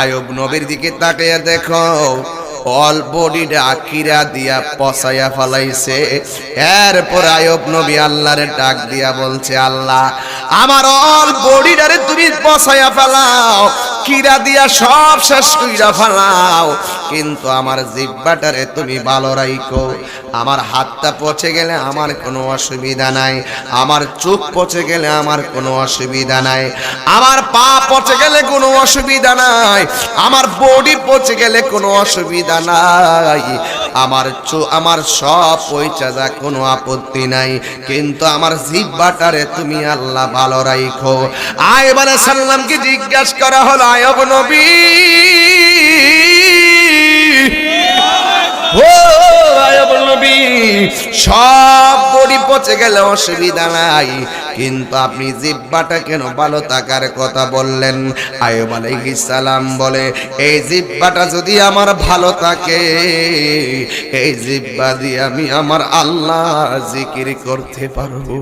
আয়ুব নবীর দিকে তাকিয়ে দেখো, অল বডিটা কিরা দিয়া পচাইয়া ফেলাইছে। এরপর আয়ুব নবী আল্লাহরে ডাক দিয়া বলছে, আল্লাহ আমার অল বডিটারে তুমি পচাইয়া ফেলাও, কিরা দিয়া সব শেষ কইরা ফেলাও, কিন্তু আমার জিহ্বাটারে তুমি ভালো রাখো। আমার হাতটা পচে গেলে আমার কোনো অসুবিধা নাই, আমার চোখ পচে গেলে আমার কোনো অসুবিধা নাই, আমার পা পচে গেলে কোনো অসুবিধা নাই, আমার বডি পচে গেলে কোনো অসুবিধা নাই, আমার সব পয়সা যা কোনো আপত্তি নাই, কিন্তু আমার জিহ্বাটারে তুমি আল্লাহ ভালো রাখো। আয়ুব আলাইহিস সালামকে জিজ্ঞাসা করা হলো, আয়ুব নবী ও আয়ুব নবী, সব বডি পচে গেলে অসুবিধা নাই, কিন্তু আপনি জিহ্বাটা কেন ভালো থাকার কথা বললেন? আয়ুব আলাইহিস সালাম বলে, এই জিহ্বাটা যদি আমার ভালো থাকে, এই জিহ্বা দিয়ে আমি আমার আল্লাহ জিকির করতে পারবো।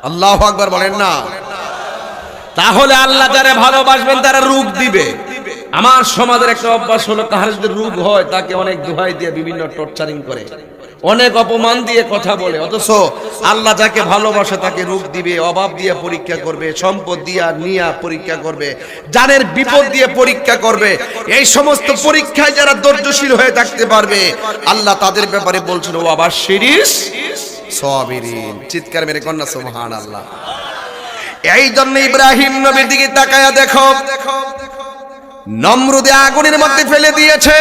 আল্লাহু আকবার বলেন না? তাহলে আল্লাহ যারা ভালোবাসবেন তারা রূপ দিবে। আমার সমাজের একটা অভ্যাস হলো, কাহার যদি রূপ হয় তাকে অনেক দোহাই দিয়ে বিভিন্ন টর্চারিং করে, অনেক অপমান দিয়ে কথা বলে, অথচ আল্লাহ যাকে ভালোবাসে তাকে রূপ দিবে, অভাব দিয়ে পরীক্ষা করবে, সম্পদ দিয়া নিয়া পরীক্ষা করবে, জানের বিপদ দিয়ে পরীক্ষা করবে। এই সমস্ত পরীক্ষায় যারা ধৈর্যশীল হয়ে থাকতে পারবে, আল্লাহ তাদের ব্যাপারে বলছেন, ও আবার শিরিস সাবিরিন। চিৎকার মেরে কন্যা সুবহানাল্লাহ। এই জন্য ইব্রাহিম নবীর দিকে তাকায়া দেখো, নমরুদে আগুনের মধ্যে ফেলে দিয়েছে।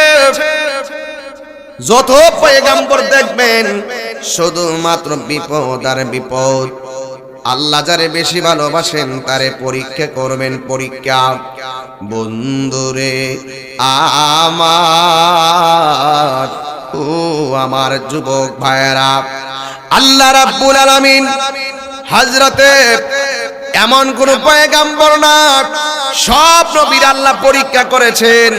যত পয়গম্বর দেখবেন শুধুমাত্র বিপদ আর বিপদ। আল্লাহ যারে বেশি ভালোবাসেন তারে পরীক্ষা করবেন, পরীক্ষা। বন্ধুরে আমার, ও আমার যুবক ভাইয়েরা, আল্লাহ রাব্বুল আলামিন হযরতে এমন কোন পয়গম্বর না, সব নবীর আল্লাহ পরীক্ষা করেছেন।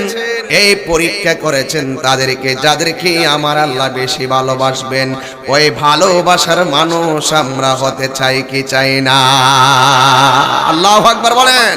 এই পরীক্ষা করেছেন তাদেরকে যাদেরকে আমার আল্লাহ বেশি ভালোবাসবেন। ওই ভালোবাসার মানুষ আমরা হতে চাই কি চাই না? আল্লাহু আকবার বলেন।